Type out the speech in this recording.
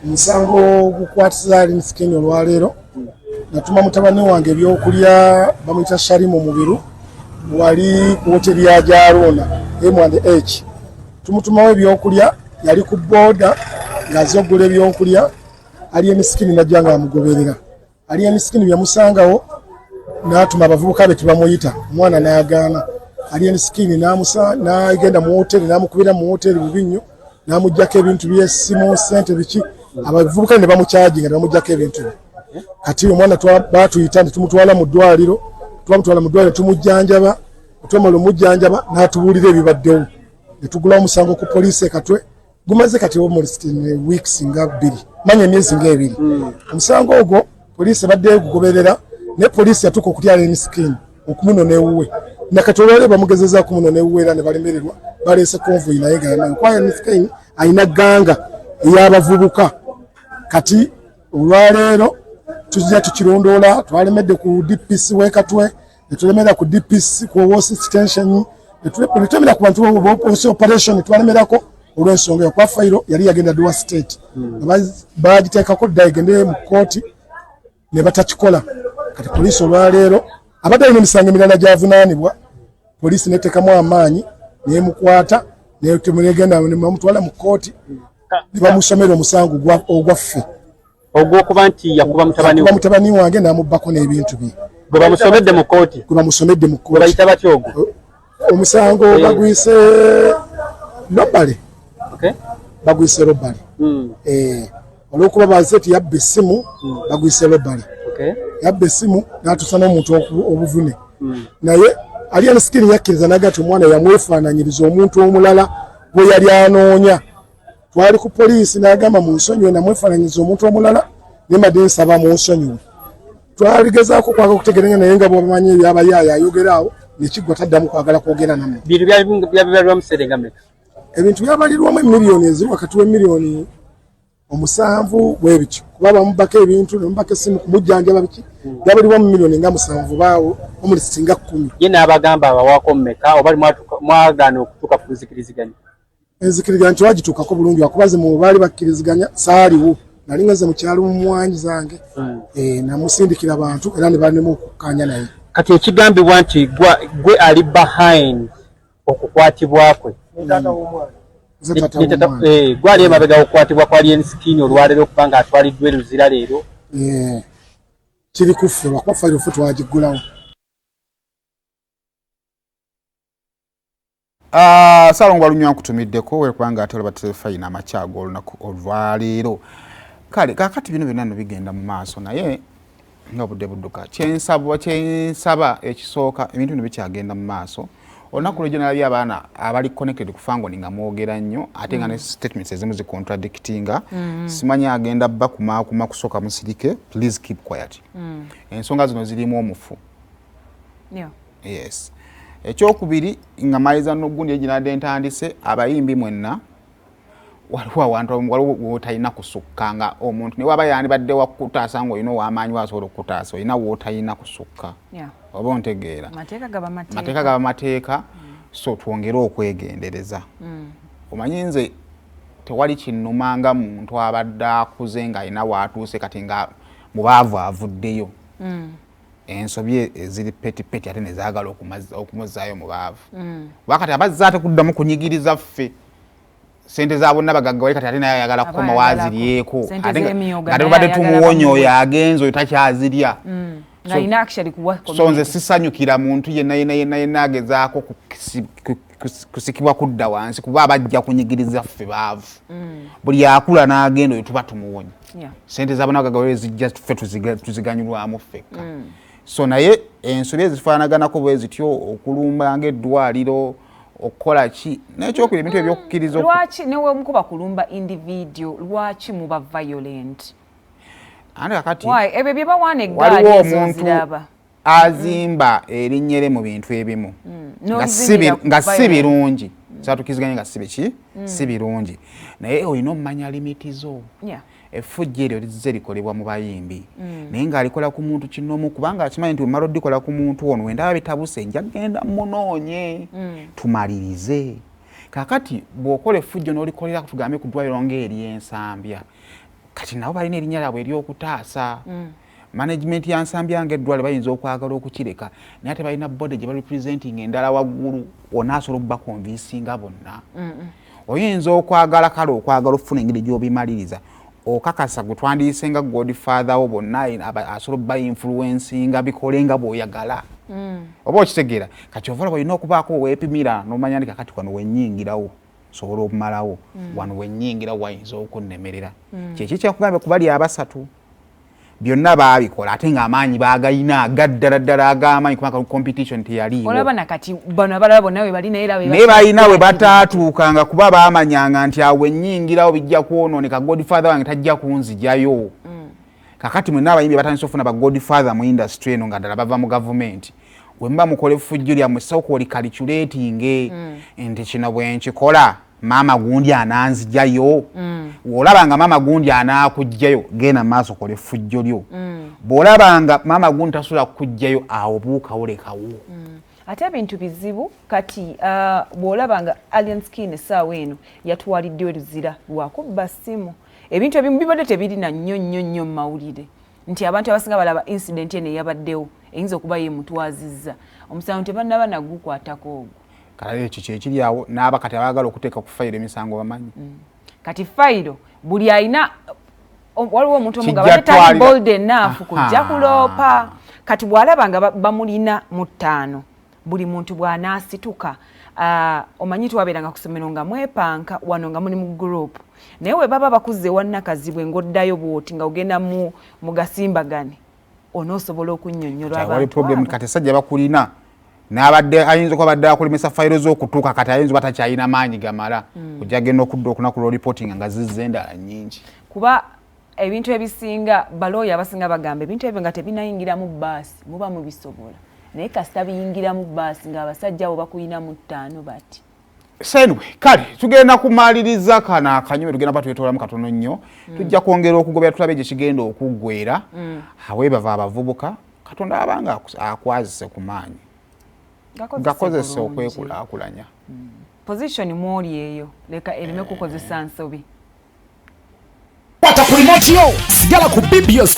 Musango gukwatiza ali skin olwaleero natuma mutabani wange ebyokulya bamuyita Shalimu Mubiru wali ku hoteli ya Jarona M&H tumutumawo ebyokulya yali ku boda ngazogula ebyokulya ali emisikini najanga amugoberera ali emisikini byamusangawo natuma abavubuka be tibamuyita omwana nayagaana ali emisikini nagenda mu hoteli namukubira mu hoteli bubinyo namujjako ebintu by'essimu sente biki abavubuka ne bamukyajinga bamujjako ebintu kati omwana batuyita tumutwala mu ddwaliro tumujjanjaba otomala omujjanjaba n'atubuulira ebibaddewo ne tugula omusango ku poliisi Katwe gumaze kati almost weeks nga 2 manya emyezi nga 2 omusango ogwo poliisi badde gugoberera ne poliisi yatuka okutyala emisikini okumunona ewuwe nakati olwaleero bamugezeza kumunona ewuwe era ne balemererwa baleese konvoyi naye nga yamayo kwaya emisikini ayina gganga ey'abavubuka kati olwaleero tujja tukirondoola twalemedde ku DPC w'e Katwe netulemera ku DPC ku Wose Extension netulemera ku bantu b'Opolice Operation twalemerako olw'ensonga yo kwa fayiro yali yagenda Dua State bagiteekako dda egende mu kooti ne batakikola kati poliisi olwaleero abadde alina emisango emirala gy'avunaanibwa poliisi neteekamu amaanyi nemukwata negenda nemutwala mu kooti ne bamusomera omusango ogwaffe ogw'okuba nti yakuba mutabani wange n'amubbako n'ebintu bye gwe bamusomedde mu kooti bayita batya ogwo omusango bagwise robale bagwise robale olw'okuba baze ti yabba essimu bagwise robale yabba essimu n'atuusa n'omuntu obuvune naye ali emisikini yakkiriza nagati omwana yamwefaananyiriza omuntu omulala gwe yali anoonya twali ku poliisi n'agamba munsonyiwe namwefaananyiriza omuntu omulala nemadde nsaba munsonyiwe twaligezaako kwaka okutegeranya naye nga bw'abamanyi ebyabayaaya ayogeraawo nekiggwa taddamu kwagala kwogera nammwe byabibalirwamu serenga meka ebintu byabalirwamu emiliyoni eziri wakati w'emiliyoni 7 bwebityo kuba bamubbako ebintu nemubako essimu kumujjanjaba biki byabalirwamu miliyoni nga 7 baawo omuli singa 10 ye n'abagamba abawaako mumeka oba mwagaana okutuuka ku nzikiriziganya enzikiriziganya tiwagituukako bulungi wakubaze mu baali bakkiriziganya saaliwo nali ngeze mu kyalo mu mwanyi zange namusindikira abantu era ne balemu okukkaanya naye kati ekigambibwa nti gwe ali behind okukwatibwa kwe gwali emabega okukwatibwa kwali ensikini olwaleero okuba nga atwaliddwa eruzira leero kiri kuffe lwakuba ffe twagiggulawo Salongo lunywa kutumiddeko wekubanga ate olaba telefayina amakyago olunaku olwaleero kale kakati bino byonna bigenda mu maaso naye nga budde budduka kyensaba ekisooka ebintu bino bikyagenda mu maaso olunaku lwejjo nalabye abaana abali connected ku Fangoni nga mwogera nnyo ate nga ne statements ezimu zicontradictinga simanyi agenda bba kumaakuma kusooka musirike please keep quiet ensonga zino zirimu omufu yes ekyokubiri nga maliza n'ogundi eginadde ntandise abayimbi mwenna waliwo awantu waliwo wotalina kusukka nga omuntu ne waba yandibadde wakutaasa ng'olina ow'amaanyi wasobola okukutaasa olina wootalina kusukka oba ontegeera mateeka gaba mateeka so twongere okwegendereza omanyi nze tewali kinnuma nga muntu abadde akuze ng'alina waatuuse kati nga mubaavu avuddeyo ensobye eziri petipeti ate nezaagala okumuzaayo mubaavu wakati abazza ate kuddamu kunyigiriza ffe sente za bonna bagagga wali kati ate naye ayagala kukoma waaziryeeko ate tubadde tumuwonya oyo agenza oyo takyazirya so nze sisanyukira muntu yenna agezaako kusikibwa kudda wansi kuba abajja kunyigiriza ffe baavu buli akula n'agenda oyo tuba tumuwonya sente za bonna bagagga wali zijja ffe tuziganyulwamu ffekka so naye ensobi ezifaanaganako bwe zityo okulumba ng'eddwaliro okukola ki n'ekyokubiri ebintu ebyokukkiriza lwaki newe mukuba kulumba individual lwaki muba violent ate kakati ebyo bye bawaana eggaali ezo ziraba azimba erinnyere mu bintu ebimu nga si birungi satukiziganye nga si birungi naye olina omumanya limiti zo effujja eryo lizze likolebwa mu bayimbi naye ng'alikola ku muntu kinoomu kubanga akimanyi nti wemala oddikola ku muntu ono wendaba bitabuse nja genda munoonye tumalirize kakati bw'okola effujjo n'olikolera tugambe ku ddwaliro ng'ery'Ensambya kati nabo balina erinnya lyabwe ery'okutaasa management ya Nsambya ng'eddwaliro bayinza okwagala okukireka naye ate balina body gye barepresenting endala waggulu onaasobola okubakonvinsinga bonna oyinza okwagala kale okwagala okufuna engeri gy'obimaliriza okakasa gwe twandiyise nga godfather wo bonna asobola okuba influencinga bikole nga bw'oyagala oba okitegeera kati ovala balina okubaako weepimira n'omanya ndi kakati wano wennyingirawo sobola okumalawo wano wennyingirawo wayinza okunnemerera kyeki kyakugambye kubali abasatu byonna baabikola ate ng'amaanyi baagayina agaddala ddala ag'amaanyi kubanga competition teyaliiwo olaba nakati bano abalala bonna we bali naye balina we bataatuukanga kuba baamanyanga nti awo ennyingirawo bijja kwonooneka godfather wange tajja kunzijayo kakati mwenna abayimbi batandise okufuna ba godfather mu industry eno nga ddala bava mu gavumenti we muba mukola effujjo lyammwe sooka olicalculating nti kino bwe nkikola maama gundi ananzijayo bw'olabanga maama gundi anaakujjayo genda maaso kola effujjo lyo bw'olabanga maama gundi tasobola kukujjayo awo buukawo lekawo ate ebintu bizibu kati bw'olabanga Alien Skin essaawa eno yatuwaliddeyo luzira lwakubba ssimu ebintu ebimu bibadde tebirina nnyo mu mawulire nti abantu abasinga balaba incident eno eyabaddewo eyinza okuba yemutwazizza omusango tebannaba nagukwatako ogwo kale ekyo kyekiri awo n'aba kati abaagala okuteeka ku fayiro emisango bamanyi kati fayiro buli alina waliwo omuntu omu nga batali bold enough kujja kuloopa kati bw'alaba nga bamulina mu 5 buli muntu bw'anaasituka omanyi twabeeranga ku ssomero nga mwepanka wano nga muli mu group naye we baba bakuze wannakazibwe ng'oddayo bw'oti nga ogenda mu gasimbagane onoosobola okunnyonnyola abantu wali problem kati sajja bakulina n'abadde ayinza okuba badde akulimisa fayiro z'okutuuka kati ayinza oba takyalina maanyi gamala kujja genda okudda okunakula reporting nga zizze endala nnyingi kuba ebintu ebisinga balooya abasinga bagamba ebintu ebyo nga tebinayingiramu bbaasi muba mubisobola naye kasita biyingiramu bbaasi ng'abasajja abo bakuyina mu 5 bati senwe kale tugenda kumaliriza kana akanyume tugenda batwetolamu katono nnyo tujja kwongera okugobera tulabe gye kigenda okuggwera awe bava abavubuka katonda abanga akwazise ku maanyi gakozesa okwekulaakulanya position mwoli eyo leka erime kukozesa nsobi Pata ku remote yo sigala ku BBS